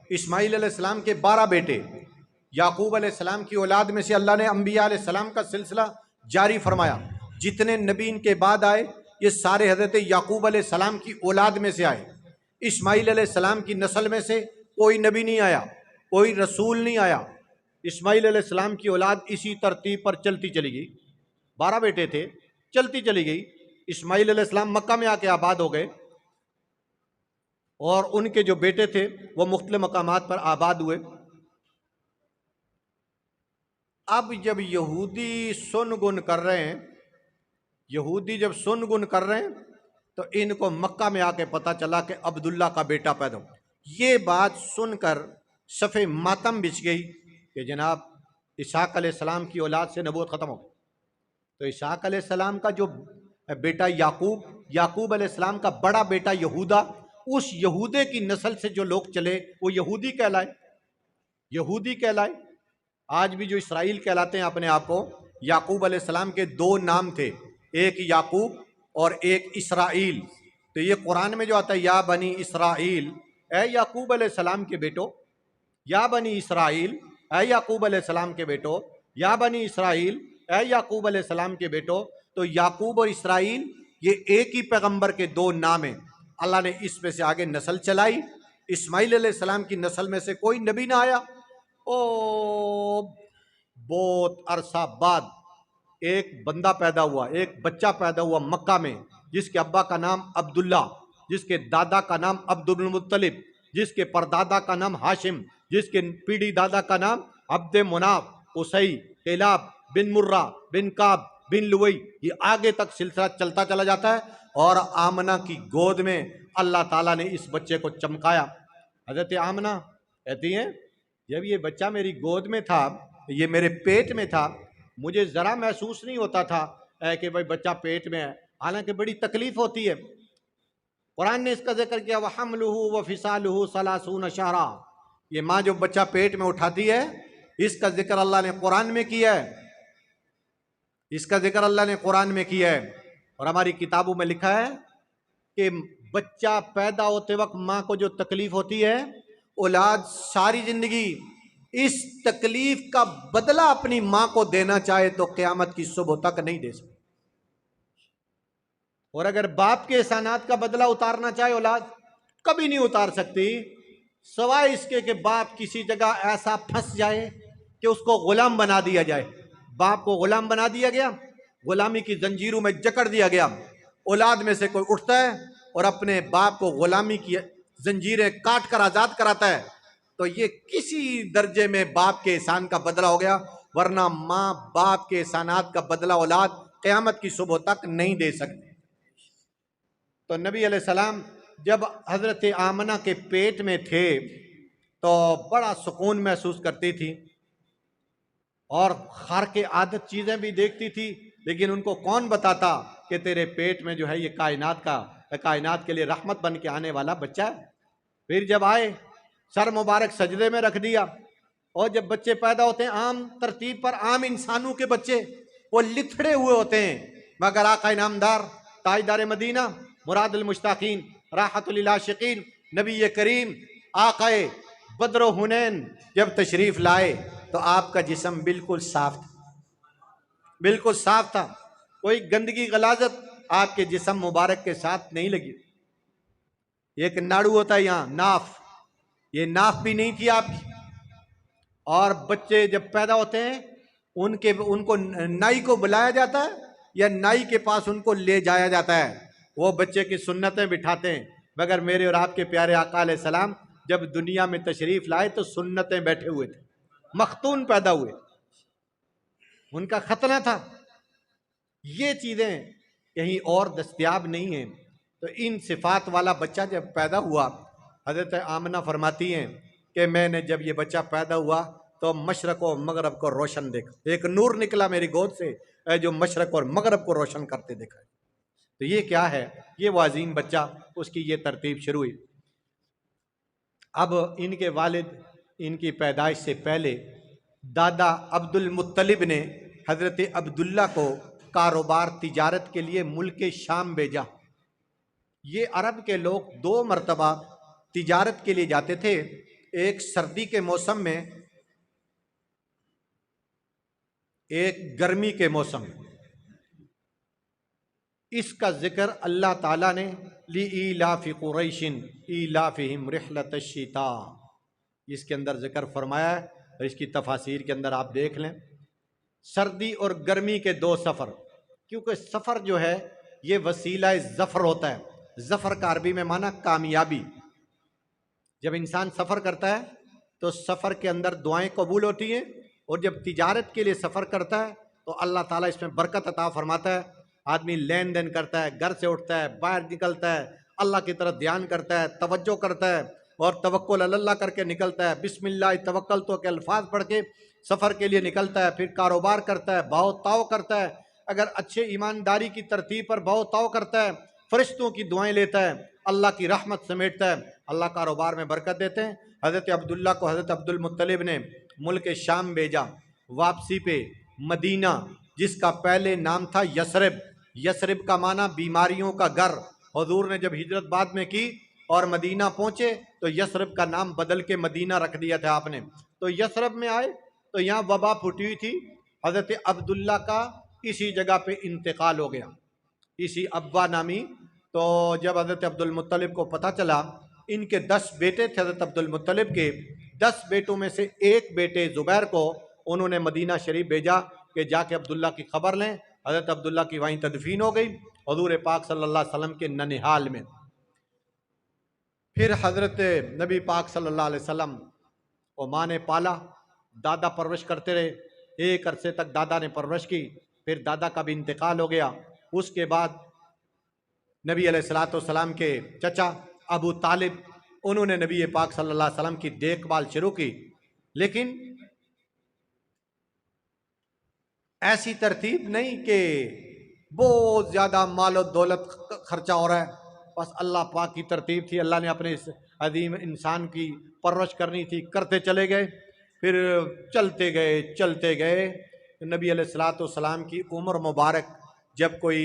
इस्माइल अलैहिस्सलाम के 12 बेटे, याकूब अलैहिस्सलाम की औलाद में से अल्लाह ने अंबिया अलैहिस्सलाम का सिलसिला जारी फरमाया। जितने नबी इनके बाद आए ये सारे हज़रत याकूब अलैहिस्सलाम की औलाद में से आए। इस्माइल अलैहिस्सलाम की नस्ल में से कोई नबी नहीं आया, कोई रसूल नहीं आया। इस्माइल अलैहिस्सलाम की औलाद इसी तरतीब पर चलती चली गई। 12 बेटे थे, चलती चली गई। इस्माइल अलैहिस्सलाम मक्का में आके आबाद हो गए और उनके जो बेटे थे वो मुख्तलिफ मकामात पर आबाद हुए। अब जब यहूदी सुन गुन कर रहे हैं, यहूदी जब सुन गुन कर रहे हैं तो इनको मक्का में आके पता चला कि अब्दुल्ला का बेटा पैदा हो। ये बात सुनकर सफ़े मातम बिछ गई कि जनाब इसहाक अलैहिस्सलाम की औलाद से नबूवत ख़त्म हो गई। तो इसहाक अलैहिस्सलाम का जो बेटा याकूब, याकूब अलैहिस्सलाम का बड़ा बेटा यहूदा, उस यहूदे की नस्ल से जो लोग चले वो यहूदी कहलाए, यहूदी कहलाए। आज भी जो इसराइल कहलाते हैं अपने आप को, याकूब अलैहिस्सलाम के 2 नाम थे, एक याकूब और एक इसराइल। तो ये कुरान में जो आता है या बनी इसराइल, ए याकूब अलैहिस्सलाम के बेटो, या बनी इसराइल ए याकूब अलैहिस्सलाम के बेटो, या बनी इसराइल ए याकूब अलैहिस्सलाम के बेटो। तो याकूब और इसराइल ये एक ही पैगंबर के 2 नाम हैं। अल्लाह ने इसमें से आगे नस्ल चलाई। इस्माइल अलैहिस्सलाम की नस्ल में से कोई नबी ना आया। ओ बहुत अरसा बाद एक बंदा पैदा हुआ, एक बच्चा पैदा हुआ मक्का में, जिसके अब्बा का नाम अब्दुल्ला, जिसके दादा का नाम अब्दुल मुत्तलिब, जिसके परदादा का नाम हाशिम, जिसके पीढ़ी दादा का नाम अब्दे मुनाफ, उसई, किलाब बिन मुर्रा बिन काब बिन लुवई। ये आगे तक सिलसिला चलता चला जाता है। और आमना की गोद में अल्लाह ताला ने इस बच्चे को चमकाया। हज़रत आमना कहती हैं जब ये बच्चा मेरी गोद में था, ये मेरे पेट में था, मुझे ज़रा महसूस नहीं होता था कि भाई बच्चा पेट में है, हालांकि बड़ी तकलीफ़ होती है। कुरान ने इसका जिक्र किया व हमलुहु व फिसालुहु सलासून शहरा। ये माँ जो बच्चा पेट में उठाती है, इसका जिक्र अल्लाह ने कुरान में किया है, इसका जिक्र अल्लाह ने कुरान में किया है। और हमारी किताबों में लिखा है कि बच्चा पैदा होते वक्त माँ को जो तकलीफ़ होती है, औलाद सारी ज़िंदगी इस तकलीफ का बदला अपनी मां को देना चाहे तो क़यामत की सुबह तक नहीं दे सकती। और अगर बाप के एहसानात का बदला उतारना चाहे औलाद, कभी नहीं उतार सकती, सवाए इसके कि बाप किसी जगह ऐसा फंस जाए कि उसको गुलाम बना दिया जाए। बाप को गुलाम बना दिया गया, गुलामी की जंजीरों में जकड़ दिया गया। औलाद में से कोई उठता है और अपने बाप को गुलामी की जंजीरें काट कर आज़ाद कराता है, तो ये किसी दर्जे में बाप के एहसान का बदला हो गया। वरना माँ बाप के एहसानात का बदला औलाद क़यामत की सुबह तक नहीं दे सकती। तो नबी अलैहिस्सलाम जब हज़रत आमना के पेट में थे तो बड़ा सुकून महसूस करती थी और खर के आदत चीज़ें भी देखती थी, लेकिन उनको कौन बताता कि तेरे पेट में जो है ये कायनात के लिए रहमत बन के आने वाला बच्चा है। फिर जब आए सर मुबारक सजदे में रख दिया, और जब बच्चे पैदा होते हैं आम तरतीब पर आम इंसानों के बच्चे वो लिथड़े हुए होते हैं, मगर आका इनामदार ताजदार मदीना मुरादुल मुश्ताकीन राहतुल लिल आशिकीन नबी करीम आकाए बद्र हुनैन जब तशरीफ़ लाए तो आपका जिस्म बिल्कुल साफ था, बिल्कुल साफ था। कोई गंदगी गलाजत आपके जिस्म मुबारक के साथ नहीं लगी। एक नाड़ू होता है यहाँ नाफ, ये नाफ भी नहीं थी आपकी। और बच्चे जब पैदा होते हैं उनको नाई को बुलाया जाता है या नाई के पास उनको ले जाया जाता है, वो बच्चे की सुन्नतें बिठाते हैं। मगर मेरे और आपके प्यारे आका अलैहिस्सलाम जब दुनिया में तशरीफ़ लाए तो सुन्नतें बैठे हुए थे, मख्तून पैदा हुए, उनका खतना था। ये चीज़ें कहीं और दस्तयाब नहीं हैं। तो इन सिफात वाला बच्चा जब पैदा हुआ, हज़रत आमना फरमाती हैं कि मैंने जब ये बच्चा पैदा हुआ तो मशरक़ और मगरब को रोशन देखा, एक नूर निकला मेरी गोद से जो मशरक़ और मगरब को रोशन करते देखा। तो ये क्या है, ये वो अजीम बच्चा, उसकी ये तरतीब शुरू हुई। अब इनके वालिद इनकी पैदाइश से पहले दादा अब्दुल मुत्तलिब ने हज़रत अब्दुल्ला को कारोबार तिजारत के लिए मुल्क शाम भेजा। ये अरब के लोग 2 मरतबा तिजारत के लिए जाते थे। एक सर्दी के मौसम में, एक गर्मी के मौसम में। इसका जिक्र अल्लाह ताला ने ली इलाफी कुरैशिन इलाफिहिम रिहलतश शिता, इसके अंदर जिक्र फरमाया है। और इसकी तफासीर के अंदर आप देख लें, सर्दी और गर्मी के दो सफ़र, क्योंकि सफ़र जो है ये वसीला ज़फ़र होता है। ज़फ़र का अरबी में माना कामयाबी। जब इंसान सफ़र करता है तो सफ़र के अंदर दुआएं कबूल होती हैं, और जब तिजारत के लिए सफ़र करता है तो अल्लाह ताला इसमें बरकत अता फरमाता है। आदमी लेन देन करता है, घर से उठता है, बाहर निकलता है, अल्लाह की तरफ ध्यान करता है, तवज्जो करता है और तवक्कुल अल्लाह करके निकलता है। बिस्मिल्लाह तवक्कल तो के अल्फाज पढ़ के सफ़र के लिए निकलता है। फिर कारोबार करता है, भाव ताव करता है, अगर अच्छे ईमानदारी की तरतीब पर भाव ताव करता है, फरिश्तों की दुआएं लेता है, अल्लाह की रहमत समेटता है, अल्लाह कारोबार में बरकत देते हैं। हज़रत अब्दुल्ला को हज़रत अब्दुल मुत्तलिब ने मुल्क शाम भेजा, वापसी पे मदीना, जिसका पहले नाम था यसरिब, यसरिब का माना बीमारियों का घर। हुजूर ने जब हिजरत बाद में की और मदीना पहुंचे तो यसरिब का नाम बदल के मदीना रख दिया था आपने। तो यसरिब में आए तो यहाँ वबा फूटी हुई थी। हज़रत अब्दुल्ला का इसी जगह पे इंतकाल हो गया, इसी अब्बा नामी। तो जब हज़रत अब्दुल मुत्तलिब को पता चला, इनके 10 बेटे थे हज़रत अब्दुल मुत्तलिब के, 10 बेटों में से एक बेटे ज़ुबैर को उन्होंने मदीना शरीफ भेजा कि जाके अब्दुल्ला की खबर लें। हज़रत अब्दुल्ला की वहीं तदफीन हो गई हुज़ूर पाक सल्लल्लाहु अलैहि वसल्लम के ननिहाल में। फिर हज़रत नबी पाक सल्लल्लाहु अलैहि वसल्लम को माँ ने पाला, दादा परवरिश करते रहे, एक अरसे तक दादा ने परवरिश की। फिर दादा का भी इंतकाल हो गया। उसके बाद नबी अलैहिस्सलाम के चचा अबू तालिब, उन्होंने नबी पाक सल्लल्लाहु अलैहि वसल्लम की देखभाल शुरू की। लेकिन ऐसी तरतीब नहीं कि बहुत ज़्यादा मालो दौलत खर्चा हो रहा है, बस अल्लाह पाक की तरतीब थी, अल्लाह ने अपने इस अजीम इंसान की परवरिश करनी थी, करते चले गए। फिर चलते गए नबी अलैहिस्सलाम की उम्र मुबारक जब कोई